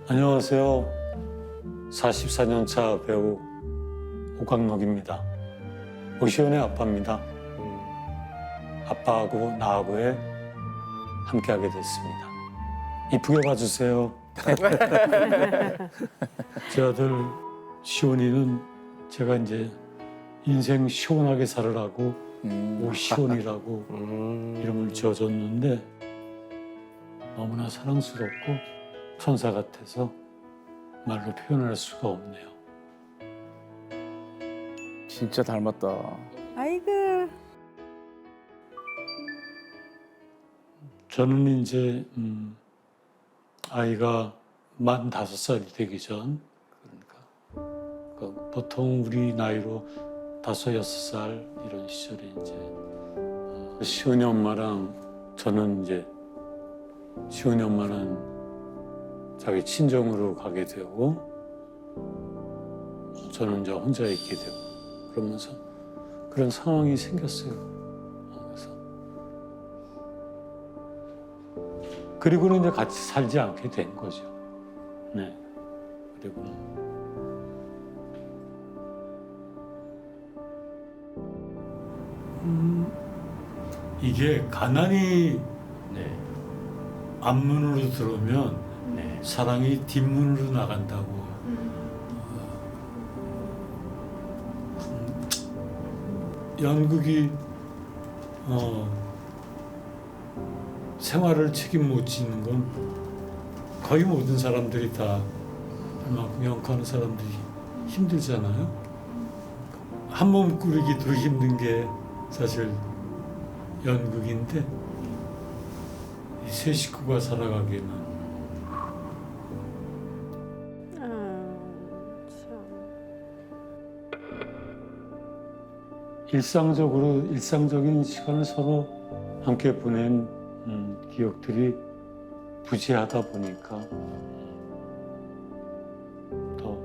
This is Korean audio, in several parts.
안녕하세요. 44년차 배우 오광록입니다. 오시연의 아빠입니다. 아빠하고 나하고에 함께하게 됐습니다. 이쁘게 봐주세요. 제 아들 시온이는 제가 이제 인생 시원하게 살으라고 오시온이라고 이름을 지어줬는데 너무나 사랑스럽고 천사 같아서 말로 표현할 수가 없네요. 진짜 닮았다. 아이고. 저는 이제 아이가 45살이 되기 전, 그러니까 보통 우리 나이로 5, 6살 이런 시절에 이제 시은이 엄마랑 저는 이제 시은이 엄마는 자기 친정으로 가게 되고 저는 이제 혼자 있게 되고 그러면서 그런 상황이 생겼어요. 그리고는 이제 같이 살지 않게 된 거죠. 네. 그리고는 이게 가난이 앞문으로 들어오면 사랑이 뒷문으로 나간다고. 연극이 생활을 책임 못 지는 건 거의 모든 사람들이 다 그만큼 연구하는 사람들이 힘들잖아요. 한 몸 꾸리기도 힘든 게 사실 연극인데 이 세 식구가 살아가기에는 일상적인 시간을 서로 함께 보낸 기억들이 부재하다 보니까 더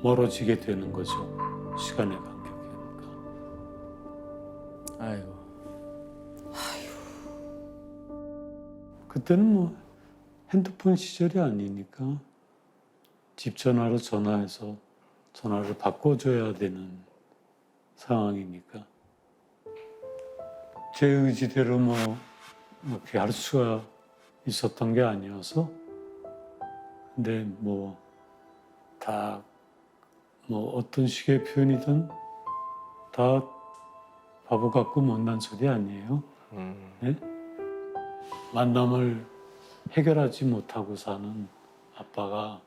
멀어지게 되는 거죠. 시간의 간격이니까. 아이고. 그때는 뭐 핸드폰 시절이 아니니까 집 전화로 전화해서 전화를 바꿔줘야 되는 상황이니까 제 의지대로 뭐 이렇게 할 수가 있었던 게 아니어서 근데 뭐 다 뭐 어떤 식의 표현이든 다 바보 같고 못난 소리 아니에요. 네? 만남을 해결하지 못하고 사는 아빠가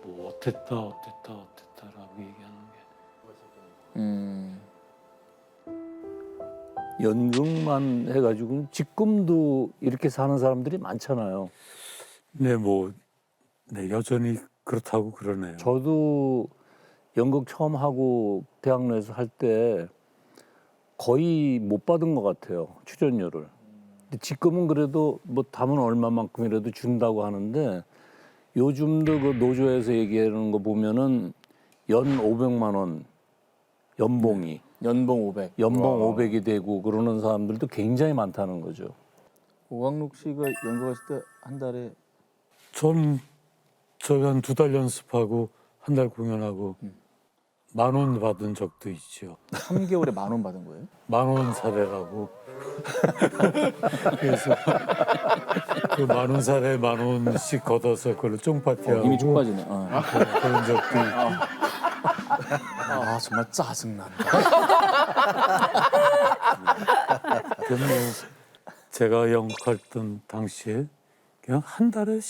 뭐 어땠다라고 얘기하는 게 연극만 해가지고 지금도 이렇게 사는 사람들이 많잖아요. 네, 뭐 네, 여전히 그렇다고 그러네요. 저도 연극 처음 하고 대학로에서 할 때 거의 못 받은 것 같아요, 출연료를. 근데 지금은 그래도 뭐 담은 얼마만큼이라도 준다고 하는데 요즘도 그 노조에서 얘기하는 거 보면은 연 500만 원 연봉이 연봉 500. 연봉 와. 500이 되고 그러는 사람들도 굉장히 많다는 거죠. 오광록 씨가 연극하실 때 한 달에 저희 한 2달 연습하고 한 달 공연하고 10,000원 받은 적도 있죠. 3개월에 10,000원 받은 거예요? 10,000원 사례라고. 그래서 그 10,000원 사례 10,000원씩 걷어서 그걸로 쫑파티하고 이미 쭉 빠지네. 그런 적도 있고. 아 정말 짜증난다. 그럼 뭐 제가 연극했던 당시에 그냥 한 달에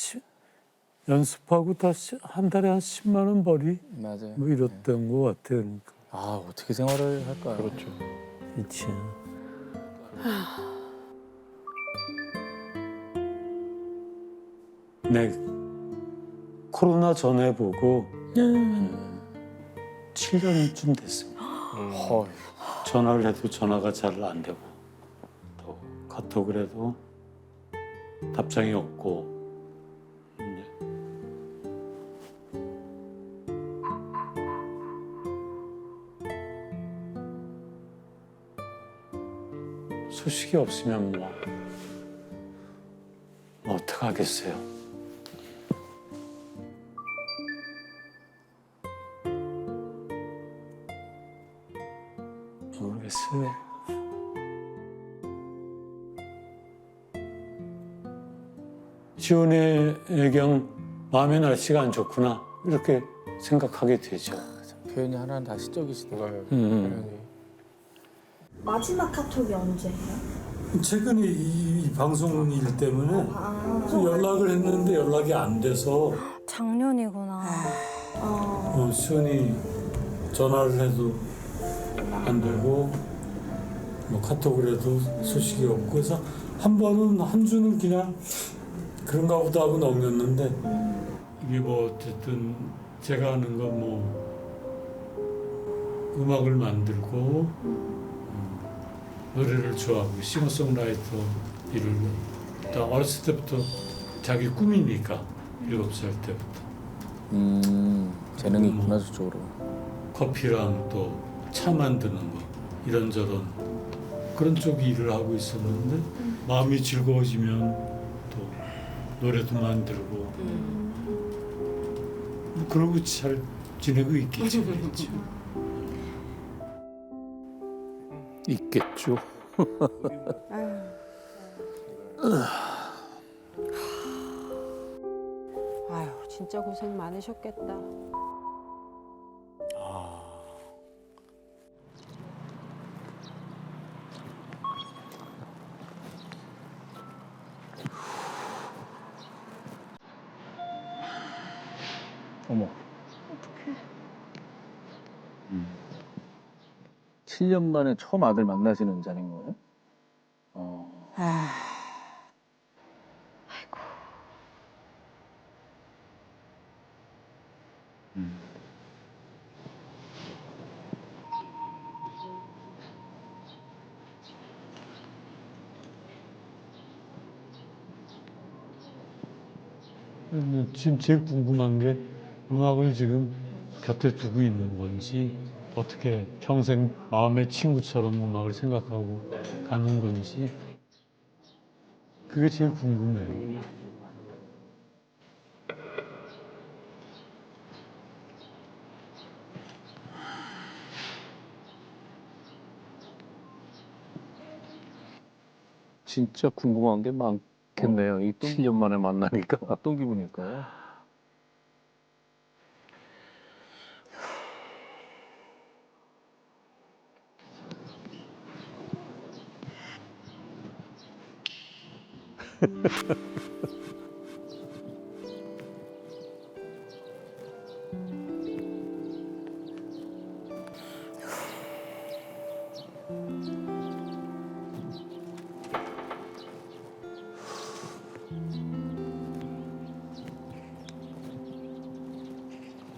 연습하고 다시 한 달에 한 10만 원 벌이 맞아요. 뭐 이랬던 것 같아요. 그러니까. 아 어떻게 생활을 할까요? 그렇죠. 그렇지. 네. 코로나 전에 보고 7년쯤 됐습니다. 헐. 전화를 해도 전화가 잘 안 되고 또 카톡을 해도 답장이 없고 이제 소식이 없으면 뭐 어떡하겠어요. 시온의 그냥 마음의 날씨가 안 좋구나 이렇게 생각하게 되죠. 표현이 하나는 다 시적이시다. 마지막 카톡이 언제예요? 최근에 이 방송일 때문에 연락을 했는데 연락이 안 돼서 작년이구나. 시온이 전화를 해도 안 되고 뭐 카톡을 해도 소식이 없고 그래서 한 주는 그냥 그런가 보다 하고 넘겼는데 이게 뭐 어쨌든 제가 하는 건 뭐 음악을 만들고 노래를 좋아하고 싱어송라이터 일을 다 어렸을 때부터 자기 꿈이니까 7살 때부터 재능이 있구나 저쪽으로. 커피랑 또 차 만드는 거 이런저런 그런 쪽 일을 하고 있었는데 마음이 즐거워지면 또 노래도 만들고 뭐 그러고 잘 지내고 있겠지. 있겠죠. 아유, 진짜 고생 많으셨겠다. 어머. 7년 만에 처음 아들 만나시는 자리인 거예요? 지금 제일 궁금한 게 음악을 지금 곁에 두고 있는 건지 어떻게 평생 마음의 친구처럼 음악을 생각하고 가는 건지 그게 제일 궁금해요. 진짜 궁금한 게 많겠네요. 이 7년 만에 만나니까. 어떤 기분일까요?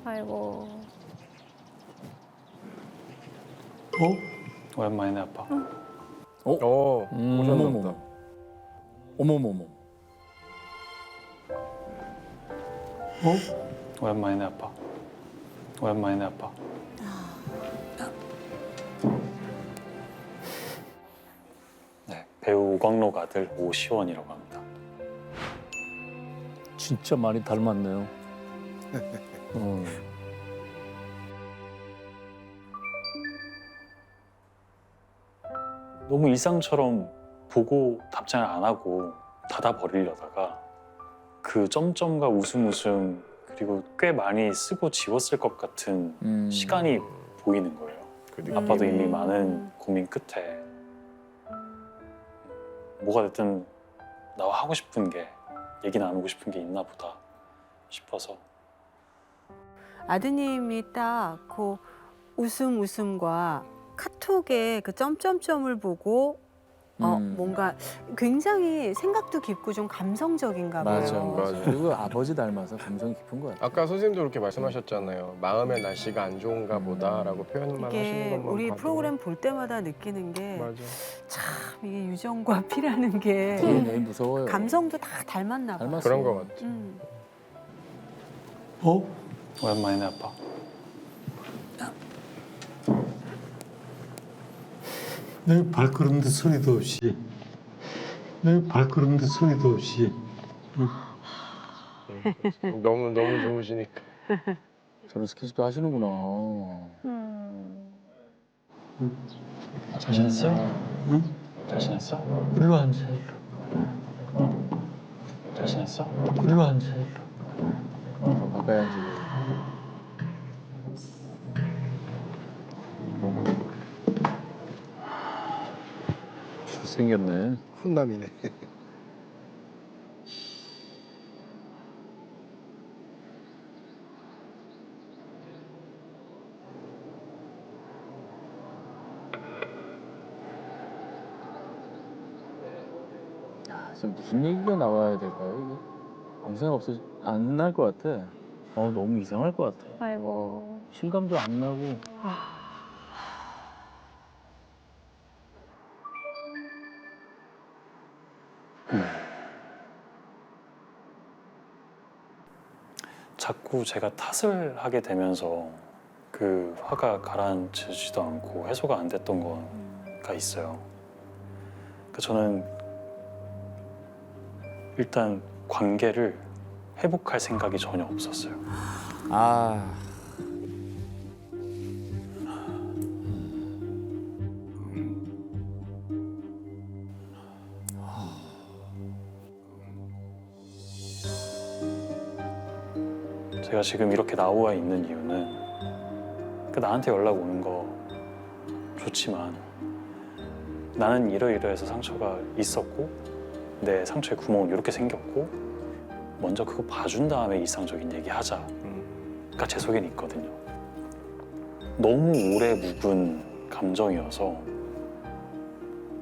아이고. 오랜만이네 아빠. 오셨나 보다. 어머머머. 오랜만이네 아빠. 오랜만이네 아빠. 네, 배우 오광록 아들 오시원이라고 합니다. 진짜 많이 닮았네요. 너무 일상처럼 보고 답장을 안 하고 닫아버리려다가 그 점점과 웃음 그리고 꽤 많이 쓰고 지웠을 것 같은 시간이 보이는 거예요. 아빠도 이미 많은 고민 끝에 뭐가 됐든 나와 하고 싶은 게 얘기 나누고 싶은 게 있나 보다 싶어서 아드님이 딱 그 웃음과 카톡에 그 점점점을 보고 뭔가 굉장히 생각도 깊고 좀 감성적인가 봐요. 맞아. 그리고 아버지 닮아서 감성이 깊은 것 같아요. 아까 선생님도 그렇게 말씀하셨잖아요. 마음의 날씨가 안 좋은가 보다라고 표현만 하시는 이게 것만 우리 봐도. 프로그램 볼 때마다 느끼는 게 맞아. 참 이게 유정과 피라는 게 DNA 무서워요. 감성도 다 닮았나 봐. 닮았어. 그런 것 같아. 오랜만이네 아빠. 내 발걸음도 소리도 없이 너무 좋으시니까. 저런 스킨십도 하시는구나. 잘 지냈어? 응? 잘 지냈어? 이리 와 앉아. 잘 지냈어? 그리고 앉아. 가까이 앉아. 생겼네. 훈남이네. 지금 무슨 얘기가 나와야 될까요? 이게 영상 없어 안 날 것 같아. 너무 이상할 것 같아. 아이고. 실감도 안 나고. 자꾸 제가 탓을 하게 되면서 그 화가 가라앉지도 않고 해소가 안 됐던 거가 있어요. 그러니까 저는 일단 관계를 회복할 생각이 전혀 없었어요. 아. 제가 지금 이렇게 나와 있는 이유는 그 나한테 연락 오는 거 좋지만 나는 이러이러해서 상처가 있었고 내 상처에 구멍은 이렇게 생겼고 먼저 그거 봐준 다음에 일상적인 얘기 하자가 제 속엔 있거든요. 너무 오래 묵은 감정이어서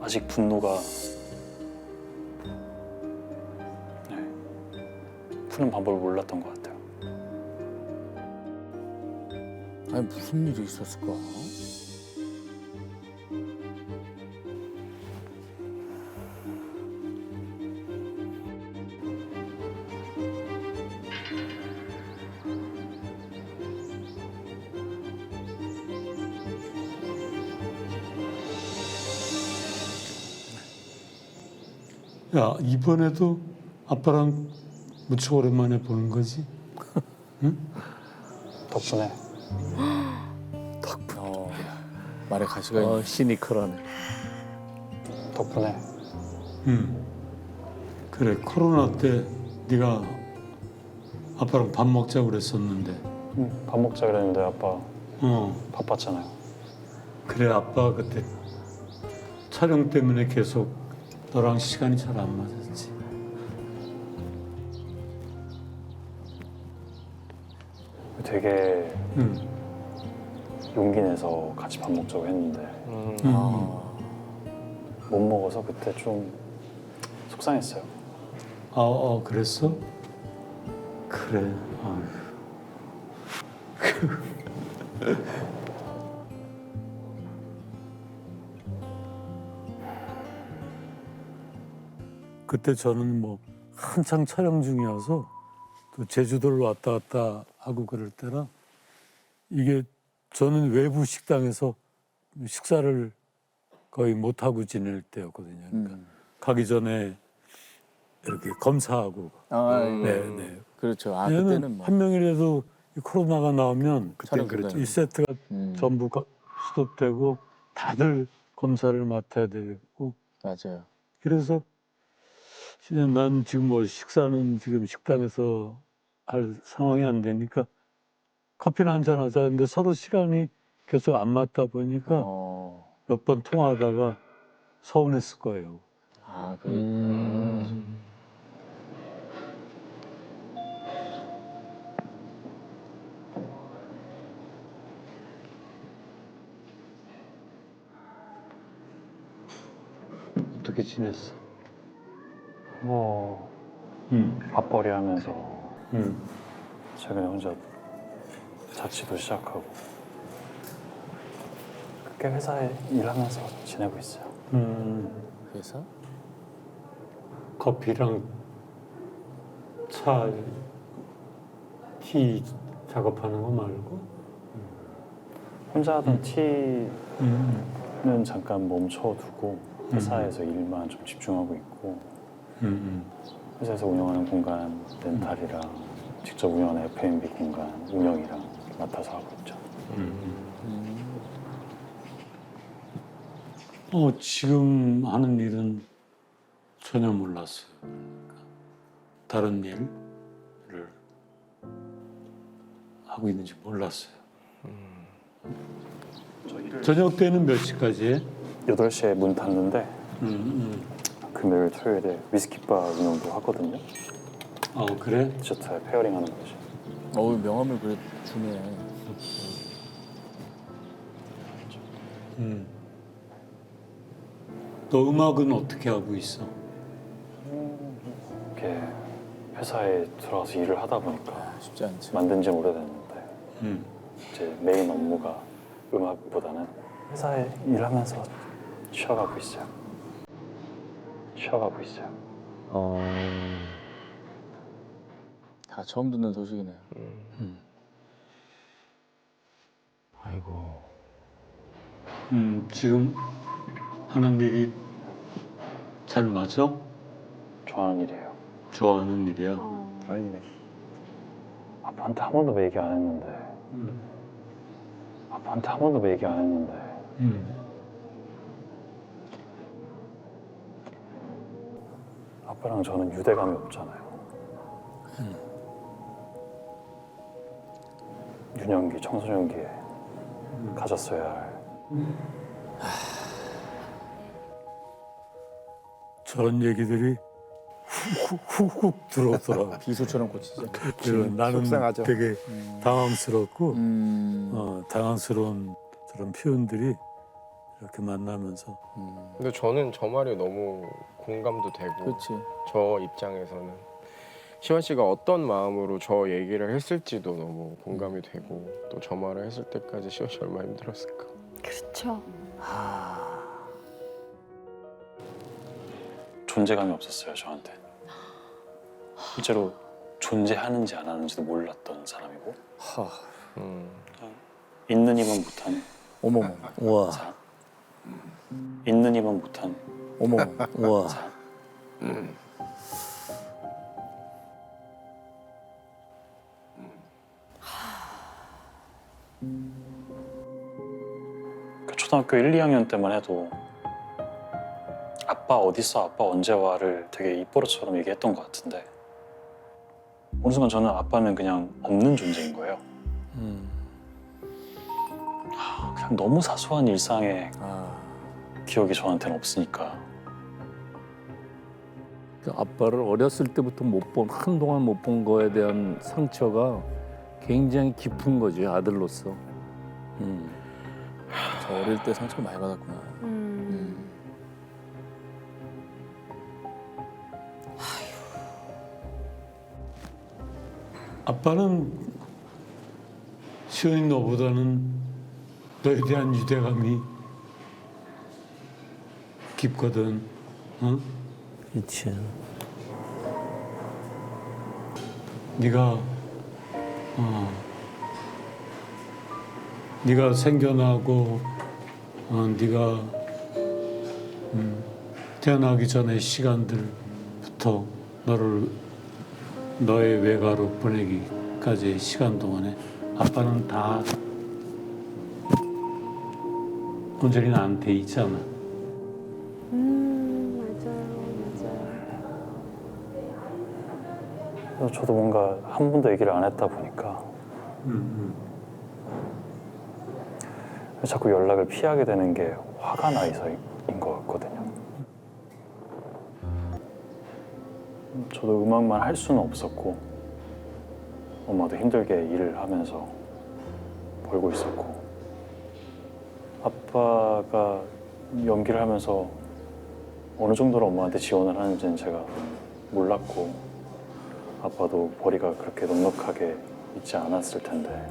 아직 분노가 푸는 방법을 몰랐던 것 같아요. 아니 무슨 일이 있었을까? 야, 이번에도 아빠랑 무척 오랜만에 보는 거지? 덕분에 말에 가시가 있네. 시니컬하네. 덕분에 그래, 코로나 때 네가 아빠랑 밥 먹자고 그랬었는데 밥 먹자 그랬는데 아빠 바빴잖아요. 그래, 아빠가 그때 촬영 때문에 계속 너랑 시간이 잘 안 맞았지. 되게 응. 용기 내서 같이 밥 먹자고 했는데 못 먹어서 그때 좀 속상했어요. 그랬어? 그래. 아휴. 그때 저는 뭐 한창 촬영 중이어서 또 제주도를 왔다 갔다 하고 그럴 때라 이게 저는 외부 식당에서 식사를 거의 못 하고 지낼 때였거든요. 그러니까 가기 전에 이렇게 검사하고. 네. 그렇죠. 왜냐면 그때는 뭐 한 명이라도 이 코로나가 나오면 그때 촬영 그랬죠. 기간이. 1세트가 전부 스톱되고 다들 검사를 맡아야 되고. 맞아요. 그래서 그냥 난 지금 뭐 식사는 지금 식당에서 할 상황이 안 되니까 커피나 한잔 하자 했는데 서로 시간이 계속 안 맞다 보니까 몇 번 통화하다가 서운했을 거예요. 어떻게 지냈어? 뭐 밥벌이 하면서 최근에 혼자 자취도 시작하고 그렇게 회사에 일하면서 지내고 있어요. 회사? 커피랑 차, 티 작업하는 거 말고? 혼자 하던 티는 잠깐 멈춰두고 회사에서 일만 좀 집중하고 있고 회사에서 운영하는 공간 렌탈이랑 직접 운영하는 F&B 공간 운영이랑 맡아서 하고 있죠. 지금 하는 일은 전혀 몰랐어요. 다른 일을 하고 있는지 몰랐어요. 저녁 때는 몇 시까지 해? 8시에 문 닫는데 음. 금요일 토요일에 위스키바 운영도 하거든요. 그래? 디저트에 페어링 하는 거지. 어우 명함을 그래 주네. 너 음악은 어떻게 하고 있어? 이렇게 회사에 들어가서 일을 하다 보니까 쉽지 않지. 만든 지 오래됐는데 음. 제 메인 업무가 음악보다는 회사에 일하면서 쉬어가고 있어요. 쉬어가고 있어요. 다 처음 듣는 소식이네. 아이고. 지금 하는 일이 잘 맞아? 좋아하는 일이에요. 좋아하는 일이야? 아니네. 아빠한테 한 번도 얘기 안 했는데 아빠한테 한 번도 얘기 안 했는데 아빠랑 저는 유대감이 없잖아요. 유년기, 청소년기에 가졌어야 할 저런 얘기들이 훅훅 들어오더라고. 비수처럼 꽂히지. 그래서 나는 속상하죠. 되게 당황스럽고 음. 당황스러운 저런 표현들이 이렇게 만나면서 근데 저는 저 말이 너무 공감도 되고 그렇지. 저 입장에서는 시원 씨가 어떤 마음으로 저 얘기를 했을지도 너무 공감이 되고 또 저 말을 했을 때까지 시원 씨 얼마나 힘들었을까. 그렇죠. 존재감이 없었어요, 저한테. 실제로 존재하는지 안 하는지도 몰랐던 사람이고 하. 있는 이만 못한 어머머. 우와. 있는 이만 못한 어머머. 우와. 그 초등학교 1, 2학년 때만 해도 아빠 어딨어? 아빠 언제 와를 되게 입버릇처럼 얘기했던 것 같은데 어느 순간 저는 아빠는 그냥 없는 존재인 거예요. 그냥 너무 사소한 일상의 아. 기억이 저한테는 없으니까 그 아빠를 어렸을 때부터 한동안 못 본 거에 대한 상처가 굉장히 깊은 거지, 아들로서. 저 어릴 때 상처 많이 받았구나. 아빠는 시원이 너보다는 너에 대한 유대감이 깊거든. 응? 그렇지. 네가 생겨나고 네가 태어나기 전의 시간들부터 너의 외가로 보내기까지의 시간 동안에 아빠는 다 온전히 나한테 있잖아. 그래서 저도 뭔가 한 번도 얘기를 안 했다 보니까 자꾸 연락을 피하게 되는 게 화가 나서인 것 같거든요. 저도 음악만 할 수는 없었고 엄마도 힘들게 일을 하면서 벌고 있었고 아빠가 연기를 하면서 어느 정도로 엄마한테 지원을 하는지는 제가 몰랐고 아빠도 벌이가 그렇게 넉넉하게 있지 않았을 텐데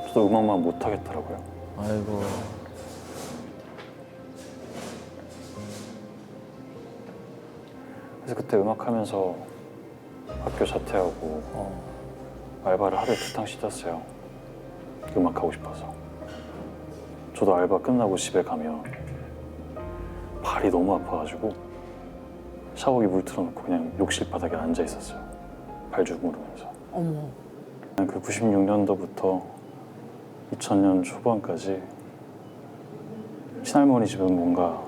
저도 음악만 못하겠더라고요. 아이고. 그래서 그때 음악하면서 학교 자퇴하고 알바를 하루에 2탕 씻었어요. 음악하고 싶어서. 저도 알바 끝나고 집에 가면 발이 너무 아파가지고 샤워기 물 틀어놓고 그냥 욕실 바닥에 앉아 있었어요. 발 주무르면서. 어머. 그 96년도부터 2000년 초반까지 친할머니 집은 뭔가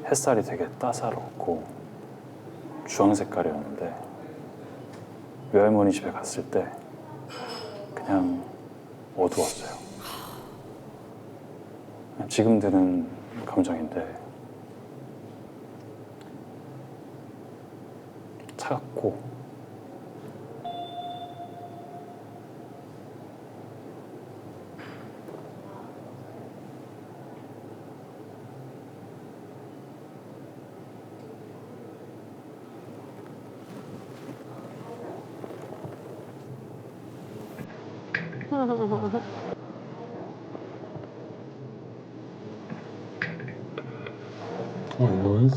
햇살이 되게 따사롭고 주황 색깔이었는데 외할머니 집에 갔을 때 그냥 어두웠어요. 그냥 지금 드는 감정인데 차갑고 이건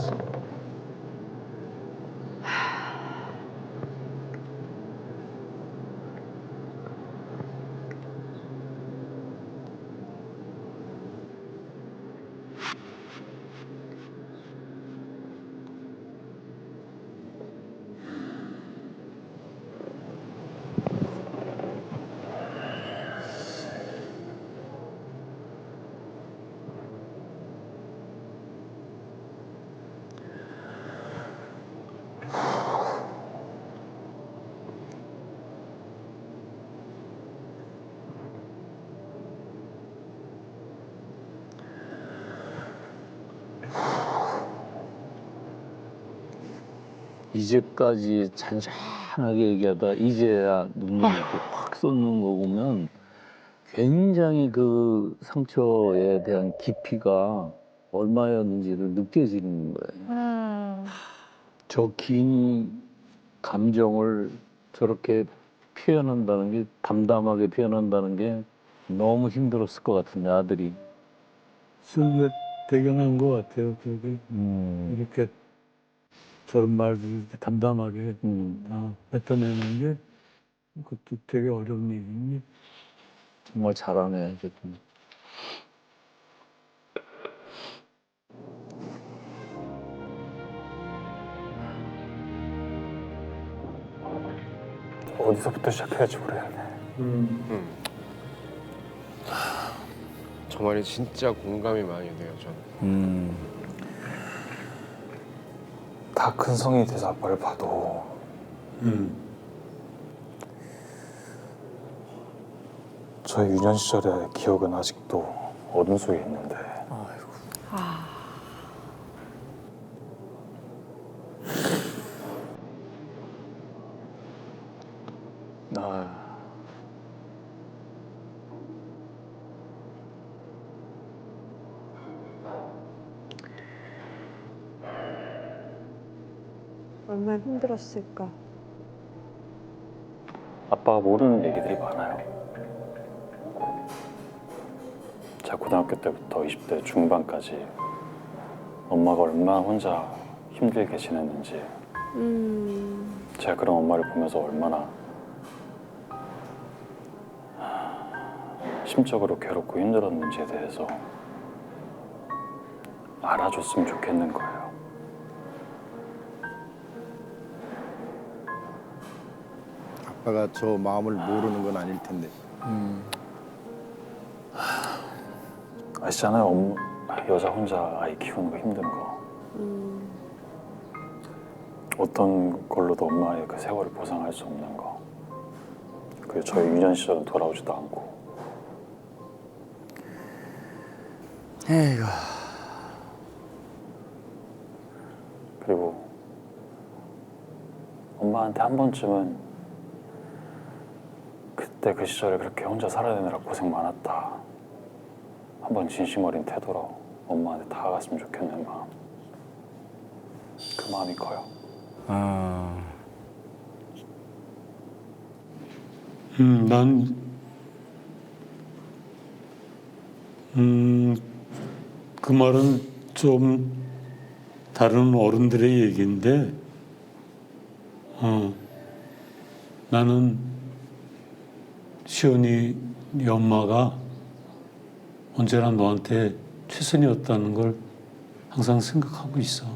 이제까지 잔잔하게 얘기하다 이제야 눈물이 이렇게 확 쏟는 거 보면 굉장히 그 상처에 대한 깊이가 얼마였는지를 느껴지는 거예요. 저 긴 감정을 저렇게 표현한다는 게, 담담하게 표현한다는 게 너무 힘들었을 것 같은데, 아들이. 쓰게 대견한 것 같아요. 그게 이렇게 저런 말들을 담담하게 다 뱉어내는 게 그것도 되게 어려운 일이니. 정말 잘하네, 어쨌든. 어디서부터 시작해야 할지 모르겠네. 저 말이 진짜 공감이 많이 돼요. 저는. 다 큰 성인이 돼서 아빠를 봐도 저의 유년 시절의 기억은 아직도 어둠 속에 있는데 아, 얼마나 힘들었을까. 아빠가 모르는 얘기들이 많아요. 제가 고등학교 때부터 20대 중반까지 엄마가 얼마나 혼자 힘들게 지냈는지, 제가 그런 엄마를 보면서 얼마나 심적으로 괴롭고 힘들었는지에 대해서 알아줬으면 좋겠는 거예요. 아빠가 저 마음을 모르는 건 아닐 텐데. 아시잖아요. 여자 혼자 아이 키우는 거 힘든 거. 어떤 걸로도 엄마의 그 세월을 보상할 수 없는 거. 그리고 저희 유년 시절은 돌아오지도 않고. 에이구. 그리고 엄마한테 한 번쯤은 그때 그 시절에 그렇게 혼자 살아내느라 고생 많았다. 한번 진심 어린 태도로 엄마한테 다가갔으면 좋겠는 마음. 그 마음이 커요. 난 그 말은 좀 다른 어른들의 얘기인데, 나는 시온이 네 엄마가 언제나 너한테 최선이었다는 걸 항상 생각하고 있어.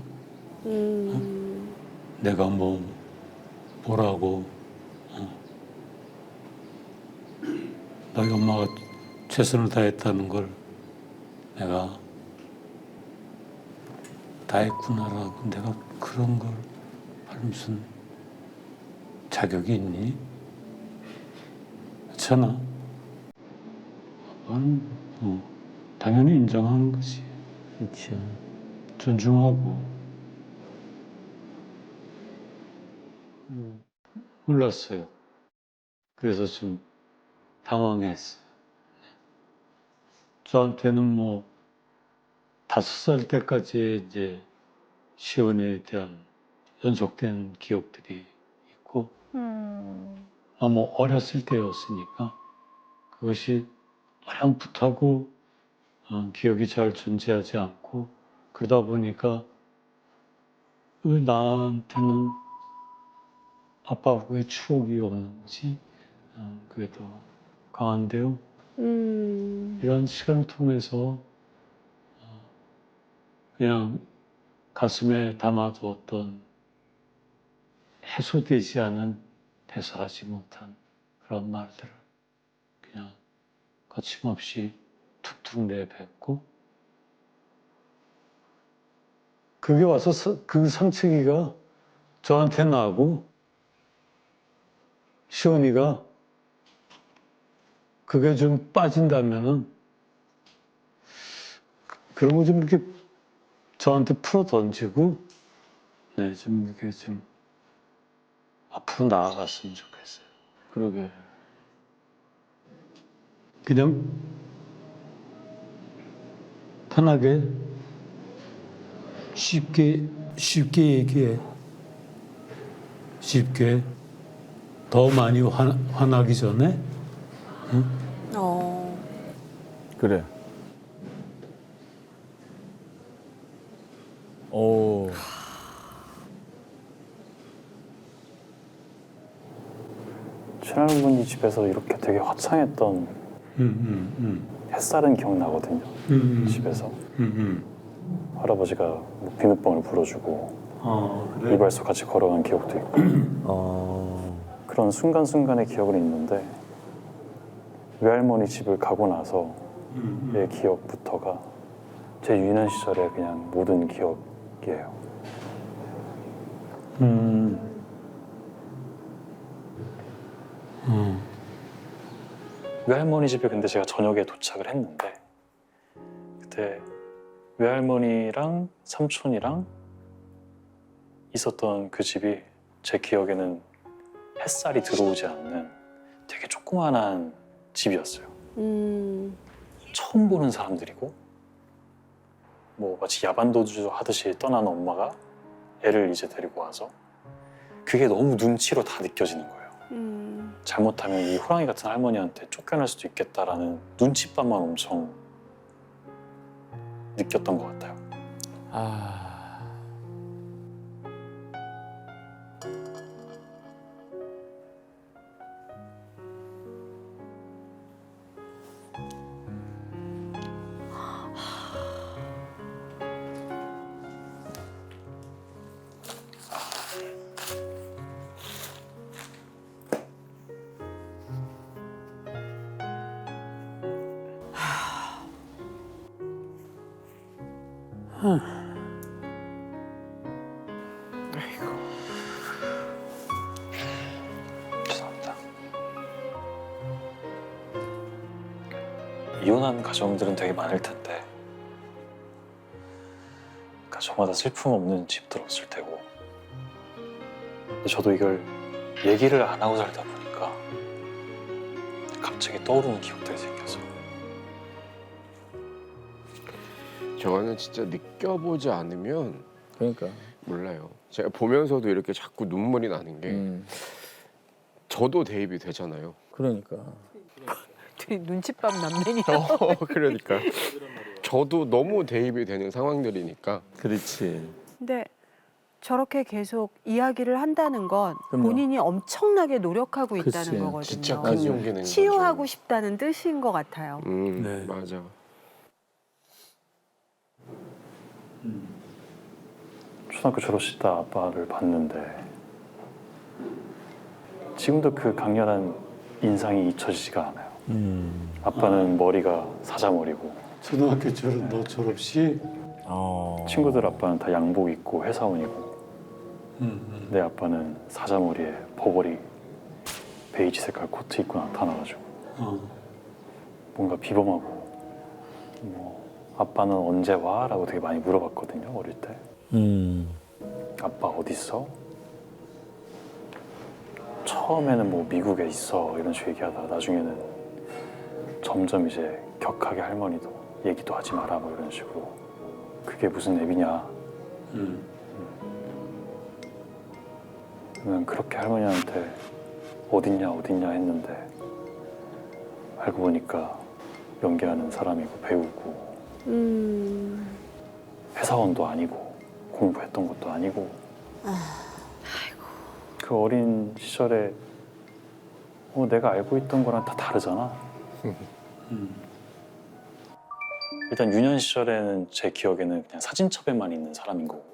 내가 뭐라고 너희 엄마가 최선을 다했다는 걸 내가 다했구나라고, 내가 그런 걸 할 무슨 자격이 있니? 그렇잖아. 아빠는 당연히 인정하는 거지. 그렇지. 존중하고. 몰랐어요. 그래서 좀 당황했어요. 저한테는 뭐 5살 때까지 이제 시온에 대한 연속된 기억들이 있고, 뭐 어렸을 때였으니까 그것이 어렴풋하고 기억이 잘 존재하지 않고 그러다 보니까 왜 나한테는 아빠하고의 추억이 없는지 그게 더 강한데요. 이런 시간을 통해서 그냥 가슴에 담아두었던 해소되지 않은 대사하지 못한 그런 말들을 그냥 거침없이 툭툭 내뱉고, 그게 와서 그 상처기가 저한테 나고 시온이가 그게 좀 빠진다면은 그런 거 좀 이렇게 저한테 풀어 던지고 네, 좀 이렇게 좀 앞으로 나아갔으면 좋겠어요. 그러게. 그냥 편하게 쉽게 얘기해. 쉽게 더 많이 화나기 전에. 그래. 오. 친할머니 집에서 이렇게 되게 화창했던 햇살은 기억나거든요. 집에서 할아버지가 뭐 비눗방울 불어주고 그래? 이발소 같이 걸어간 기억도 있고 그런 순간순간의 기억은 있는데 외할머니 집을 가고 나서의 기억부터가 제 유년 시절의 그냥 모든 기억이에요. 외할머니 집에 근데 제가 저녁에 도착을 했는데 그때 외할머니랑 삼촌이랑 있었던 그 집이 제 기억에는 햇살이 들어오지 않는 되게 조그만한 집이었어요. 처음 보는 사람들이고 뭐 마치 야반도주 하듯이 떠난 엄마가 애를 이제 데리고 와서 그게 너무 눈치로 다 느껴지는 거예요. 잘못하면 이 호랑이 같은 할머니한테 쫓겨날 수도 있겠다라는 눈칫밥만 엄청 느꼈던 것 같아요. 죄송합니다. 이혼한 가정들은 되게 많을 텐데 가정마다 슬픔 없는 집들 없을 테고 근데 저도 이걸 얘기를 안 하고 살다 보니까 갑자기 떠오르는 기억들이 생겨서 저는 진짜 느껴보지 않으면 그러니까. 몰라요. 제가 보면서도 이렇게 자꾸 눈물이 나는 게 저도 대입이 되잖아요. 그러니까. 되게 눈칫밥 남매니까. 그러니까 저도 너무 대입이 되는 상황들이니까. 그렇지. 근데 저렇게 계속 이야기를 한다는 건 그럼요. 본인이 엄청나게 노력하고 그치. 있다는 거거든요. 진짜 큰 용기 내는 치유하고 거죠. 싶다는 뜻인 것 같아요. 네. 맞아. 초등학교 졸업식 때 아빠를 봤는데 지금도 그 강렬한 인상이 잊혀지지가 않아요. 아빠는 머리가 사자머리고 초등학교 너 졸업식? 친구들 아빠는 다 양복 입고 회사원이고 내 아빠는 사자머리에 버버리 베이지 색깔 코트 입고 나타나가지고 뭔가 비범하고 뭐 아빠는 언제 와? 라고 되게 많이 물어봤거든요 어릴 때. 아빠 어디 있어? 처음에는 뭐 미국에 있어 이런 식으로 얘기하다가 나중에는 점점 이제 격하게 할머니도 얘기도 하지 마라 뭐 이런 식으로 그게 무슨 앱이냐. 난 그렇게 할머니한테 어딨냐 했는데 알고 보니까 연기하는 사람이고 배우고 회사원도 아니고 공부했던 것도 아니고 그 어린 시절에 내가 알고 있던 거랑 다 다르잖아. 일단 유년 시절에는 제 기억에는 그냥 사진첩에만 있는 사람인 거고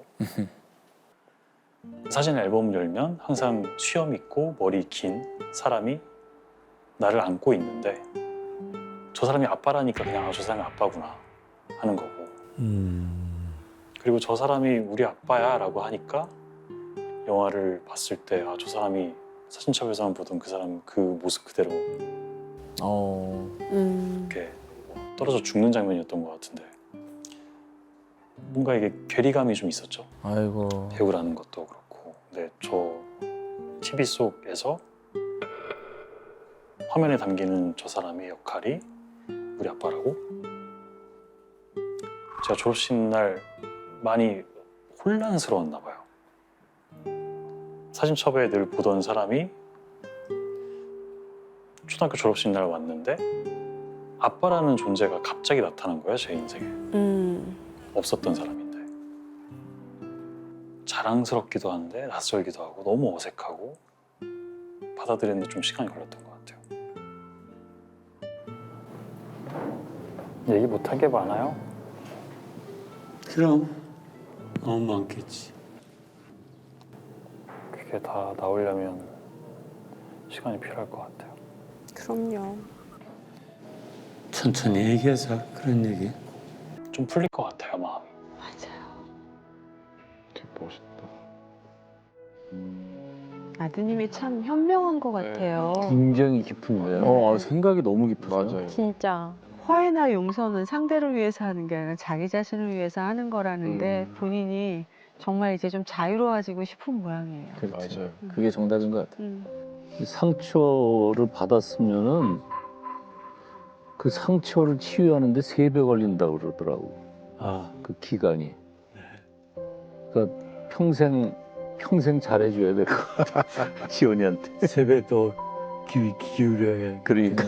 사진 앨범을 열면 항상 수염 있고 머리 긴 사람이 나를 안고 있는데 저 사람이 아빠라니까 그냥 저 사람이 아빠구나 하는 거고 그리고 저 사람이 우리 아빠야 라고 하니까 영화를 봤을 때 저 사람이 사진첩에서만 보던 그 사람 그 모습 그대로 이렇게 떨어져 죽는 장면이었던 것 같은데 뭔가 이게 괴리감이 좀 있었죠. 아이고. 배우라는 것도 그렇고 근데 저 TV 속에서 화면에 담기는 저 사람의 역할이 우리 아빠라고 제가 졸업식 날 많이 혼란스러웠나 봐요. 사진첩에 늘 보던 사람이 초등학교 졸업식 날 왔는데 아빠라는 존재가 갑자기 나타난 거예요, 제 인생에. 없었던 사람인데. 자랑스럽기도 한데 낯설기도 하고 너무 어색하고 받아들이는데 좀 시간이 걸렸던 것 같아요. 얘기 못한 게 많아요? 그럼 너무 많겠지. 그게 다 나오려면 시간이 필요할 것 같아요. 그럼요. 천천히 얘기하자. 그런 얘기. 좀 풀릴 것 같아요, 마음이. 되게 멋있다. 아드님이 참 현명한 것 네. 같아요. 굉장히 깊은데요. 생각이 너무 깊으세요. 맞아요. 진짜. 화해나 용서는 상대를 위해서 하는 게 아니라 자기 자신을 위해서 하는 거라는데 본인이 정말 이제 좀 자유로워지고 싶은 모양이에요. 그렇지. 맞아요. 그게 정답인 것 같아. 상처를 받았으면은 그 상처를 치유하는데 3배 걸린다고 그러더라고. 그 기간이. 그러니까 평생 잘해줘야 될 것 같아. 지원이한테. 세배 더 기울여야. 그러니까.